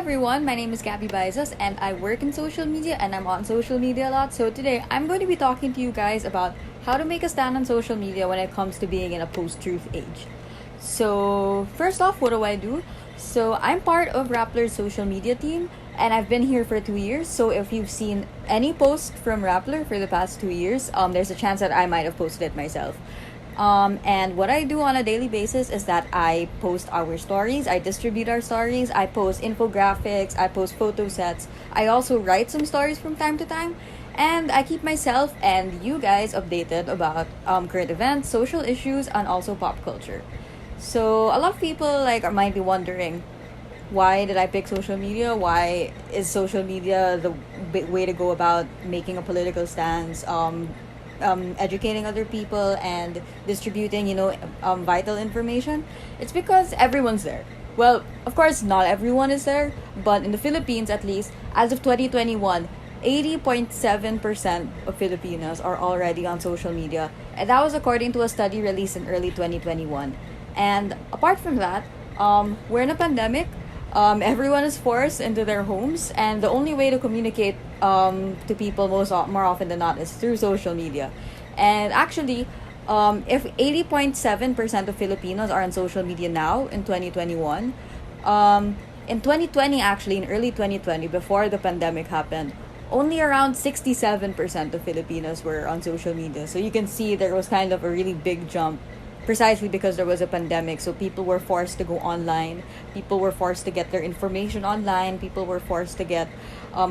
everyone, my name is Gaby Baizas and I work in social media and I'm on social media a lot. So today I'm going to be talking to you guys about how to make a stand on social media when it comes to being in a post-truth age. So first off, what do I do? So I'm part of Rappler's social media team and I've been here for 2 years. So if you've seen any post from Rappler for the past 2 years, there's a chance that I might have posted it myself. And what I do on a daily basis is that I post our stories, I distribute our stories, I post infographics, I post photo sets. I also write some stories from time to time, and I keep myself and you guys updated about current events, social issues, and also pop culture. So a lot of people might be wondering, why did I pick social media? Why is social media the way to go about making a political stance? Educating other people and distributing, vital information. It's because everyone's there. Well, of course, not everyone is there, but in the Philippines, at least, as of 2021, 80.7% of Filipinos are already on social media. And that was according to a study released in early 2021. And apart from that, we're in a pandemic. Everyone is forced into their homes, and the only way to communicate to people more often than not is through social media. And actually, if 80.7% of Filipinos are on social media now in 2021, in 2020, actually, in early 2020, before the pandemic happened, only around 67% of Filipinos were on social media. So you can see there was kind of a really big jump precisely because there was a pandemic. So people were forced to go online. People were forced to get their information online. People were forced to get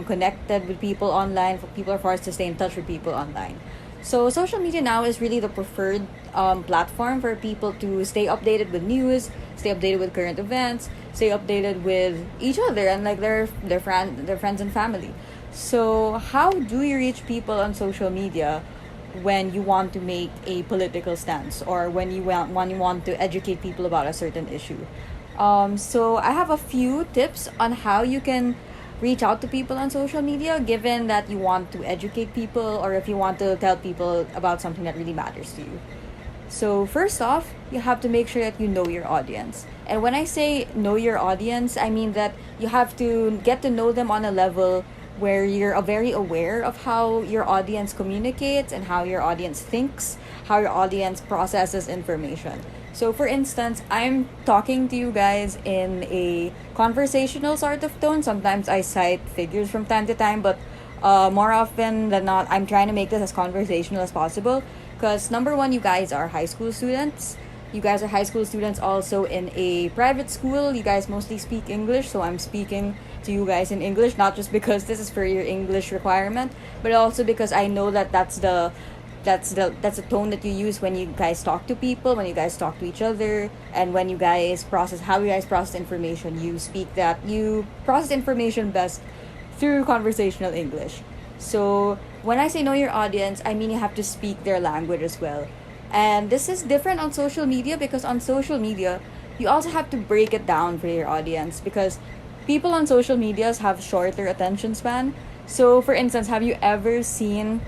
connected with people online. People are forced to stay in touch with people online. So social media now is really the preferred platform for people to stay updated with news, stay updated with current events, stay updated with each other and their friends and family. So how do you reach people on social media when you want to make a political stance or when you want to educate people about a certain issue? So I have a few tips on how you can reach out to people on social media, given that you want to educate people or if you want to tell people about something that really matters to you. So first off, you have to make sure that you know your audience. And when I say know your audience, I mean that you have to get to know them on a level where you're very aware of how your audience communicates and how your audience thinks, how your audience processes information. So for instance, I'm talking to you guys in a conversational sort of tone. Sometimes I cite figures from time to time, but more often than not, I'm trying to make this as conversational as possible. Because number one, you guys are high school students. You guys are high school students also in a private school. You guys mostly speak English, so I'm speaking to you guys in English, not just because this is for your English requirement, but also because I know that that's the tone that you use when you guys talk to people, when you guys talk to each other, and when you guys process information. You process information best through conversational English. So when I say know your audience, I mean you have to speak their language as well. And this is different on social media because on social media, you also have to break it down for your audience because people on social medias have shorter attention span. So for instance, have you ever seen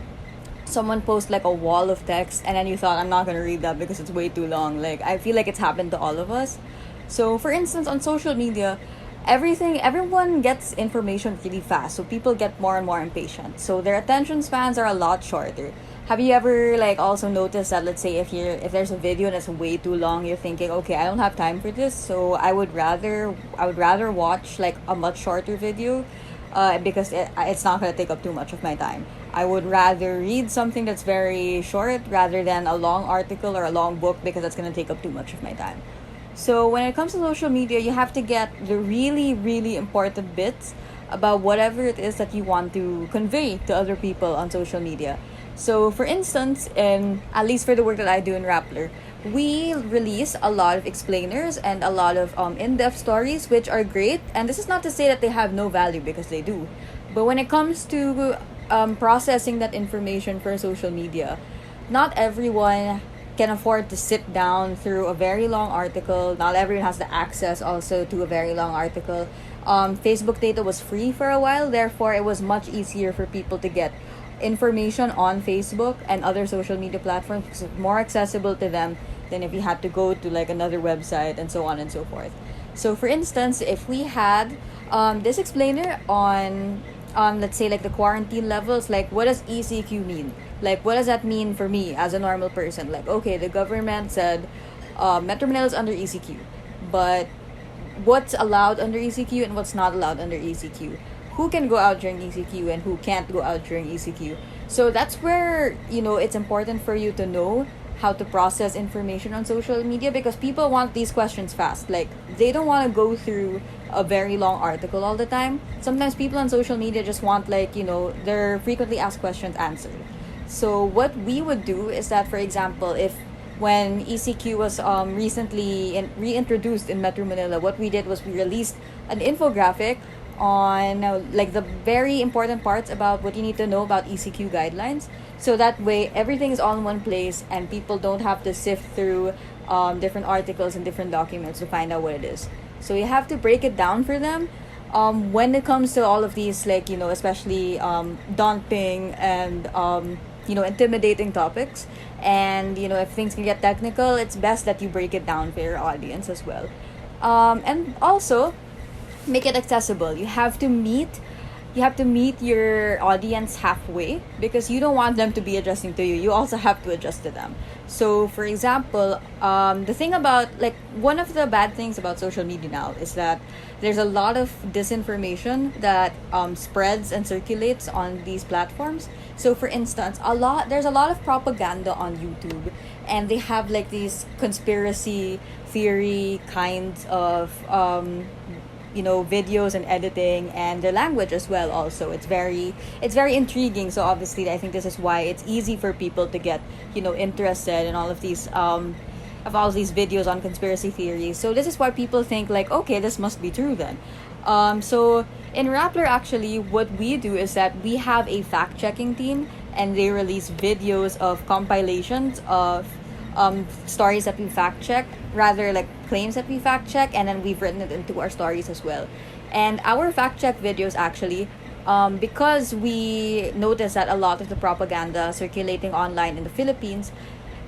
someone post a wall of text and then you thought, I'm not going to read that because it's way too long? I feel like it's happened to all of us. So for instance, on social media, everyone gets information really fast. So people get more and more impatient. So their attention spans are a lot shorter. Have you ever also noticed that, let's say if there's a video that's way too long, you're thinking, okay, I don't have time for this, so I would rather watch a much shorter video because it's not going to take up too much of my time. I would rather read something that's very short rather than a long article or a long book because that's going to take up too much of my time. So when it comes to social media, you have to get the really, really important bits about whatever it is that you want to convey to other people on social media. So for instance, at least for the work that I do in Rappler, we release a lot of explainers and a lot of in-depth stories, which are great. And this is not to say that they have no value, because they do. But when it comes to processing that information for social media, not everyone can afford to sit down through a very long article. Not everyone has the access also to a very long article. Facebook data was free for a while, therefore it was much easier for people to get information on Facebook and other social media platforms because it's more accessible to them than if you had to go to another website and so on and so forth. So for instance, if we had this explainer on let's say like the quarantine levels, like what does ECQ mean? Like what does that mean for me as a normal person? Like okay, the government said Metro Manila is under ECQ, but what's allowed under ECQ and what's not allowed under ECQ? Who can go out during ECQ and who can't go out during ECQ? So that's where it's important for you to know how to process information on social media, because people want these questions fast. Like they don't want to go through a very long article all the time. Sometimes people on social media just want like their frequently asked questions answered. So what we would do is that, for example, if when ECQ was recently reintroduced in Metro Manila, what we did was we released an infographic on like the very important parts about what you need to know about ECQ guidelines. So that way everything is all in one place and people don't have to sift through different articles and different documents to find out what it is. So you have to break it down for them. When it comes to all of these, like especially daunting and intimidating topics, and if things can get technical, it's best that you break it down for your audience as well. And also make it accessible. You have to meet your audience halfway, because you don't want them to be adjusting to you. You also have to adjust to them. So for example, the thing about, like, one of the bad things about social media now is that there's a lot of disinformation that spreads and circulates on these platforms. So for instance, there's a lot of propaganda on YouTube, and they have like these conspiracy theory kinds of videos and editing, and their language as well. Also, it's very intriguing. So obviously I think this is why it's easy for people to get interested in all of these videos on conspiracy theories. So this is why people think like, okay, this must be true then. So in Rappler, actually what we do is that we have a fact checking team, and they release videos of compilations of stories that we fact check, rather like claims that we fact check, and then we've written it into our stories as well. And our fact check videos actually, because we notice that a lot of the propaganda circulating online in the Philippines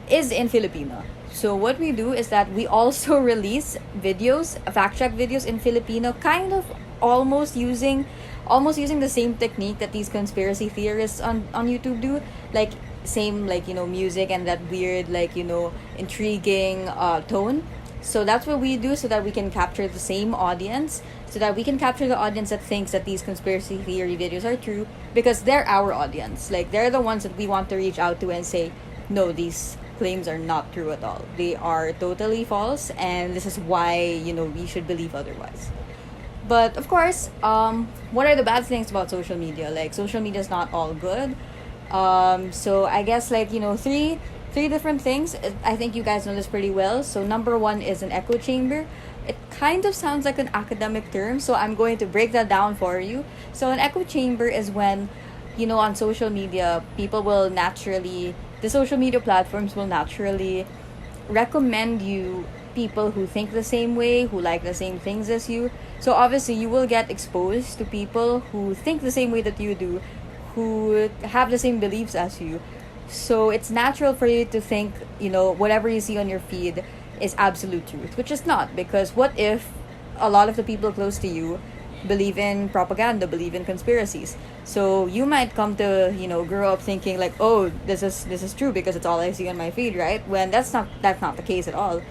is in Filipino. So what we do is that we also release videos, fact check videos in Filipino, kind of almost using the same technique that these conspiracy theorists on YouTube do, like same like music and that weird like intriguing tone. So that's what we do, so that we can capture the same audience, so that we can capture the audience that thinks that these conspiracy theory videos are true, because they're our audience. Like they're the ones that we want to reach out to and say, no, these claims are not true at all. They are totally false, and this is why we should believe otherwise. But of course, what are the bad things about social media? Like social media is not all good. So I guess like three different things. I think you guys know this pretty well. So number one is an echo chamber. It kind of sounds like an academic term, so I'm going to break that down for you. So an echo chamber is when on social media, the social media platforms will naturally recommend you people who think the same way, who like the same things as you. So obviously you will get exposed to people who think the same way that you do, who have the same beliefs as you. So it's natural for you to think, whatever you see on your feed is absolute truth, which is not, because what if a lot of the people close to you believe in propaganda, believe in conspiracies? So you might come to, grow up thinking like, oh, this is true because it's all I see on my feed, right? When that's not the case at all.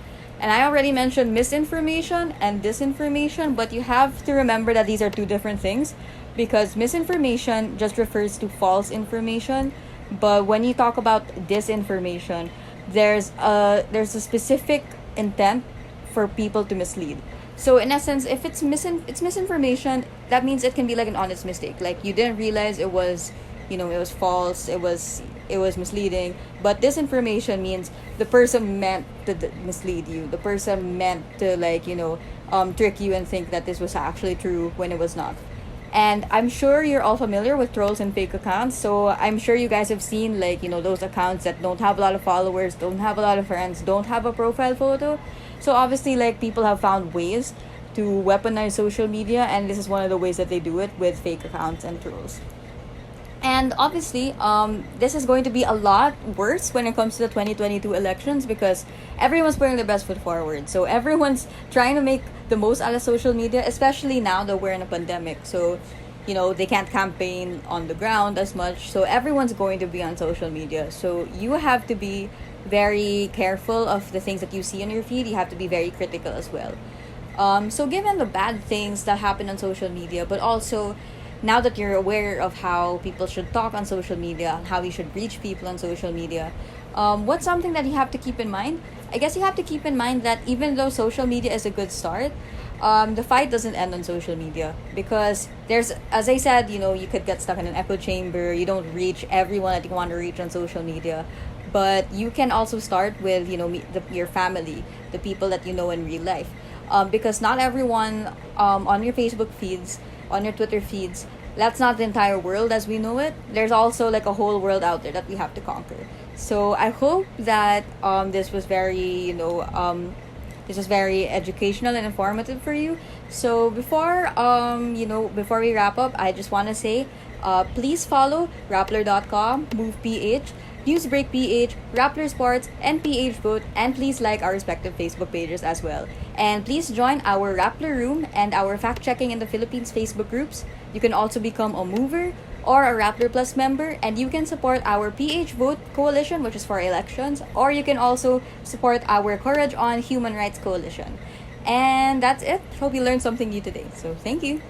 And I already mentioned misinformation and disinformation, but you have to remember that these are two different things, because misinformation just refers to false information. But when you talk about disinformation, there's a specific intent for people to mislead. So in essence, if it's misinformation, that means it can be like an honest mistake. Like you didn't realize it was false, it was misleading. But disinformation means the person meant to mislead you. The person meant to trick you and think that this was actually true when it was not. And I'm sure you're all familiar with trolls and fake accounts. So I'm sure you guys have seen those accounts that don't have a lot of followers, don't have a lot of friends, don't have a profile photo. So obviously people have found ways to weaponize social media, and this is one of the ways that they do it with fake accounts and trolls. And obviously, this is going to be a lot worse when it comes to the 2022 elections because everyone's putting their best foot forward. So everyone's trying to make the most out of social media, especially now that we're in a pandemic. So, they can't campaign on the ground as much. So everyone's going to be on social media. So you have to be very careful of the things that you see on your feed. You have to be very critical as well. So given the bad things that happen on social media, but also now that you're aware of how people should talk on social media, how you should reach people on social media, what's something that you have to keep in mind? I guess you have to keep in mind that even though social media is a good start, the fight doesn't end on social media because there's, as I said, you could get stuck in an echo chamber. You don't reach everyone that you want to reach on social media, but you can also start with your family, the people that you know in real life, because not everyone on your Facebook feeds, on your Twitter feeds, that's not the entire world as we know it. There's also like a whole world out there that we have to conquer. So I hope that this was very this was very educational and informative for you. So before we wrap up, I just want to say, please follow Rappler.com, MovePH, NewsBreakPH, Rappler Sports, and PH Vote, and please like our respective Facebook pages as well. And please join our Rappler Room and our Fact Checking in the Philippines Facebook groups. You can also become a mover or a Rappler Plus member, and you can support our PH Vote Coalition, which is for elections, or you can also support our Courage on Human Rights Coalition. And that's it. Hope you learned something new today. So thank you.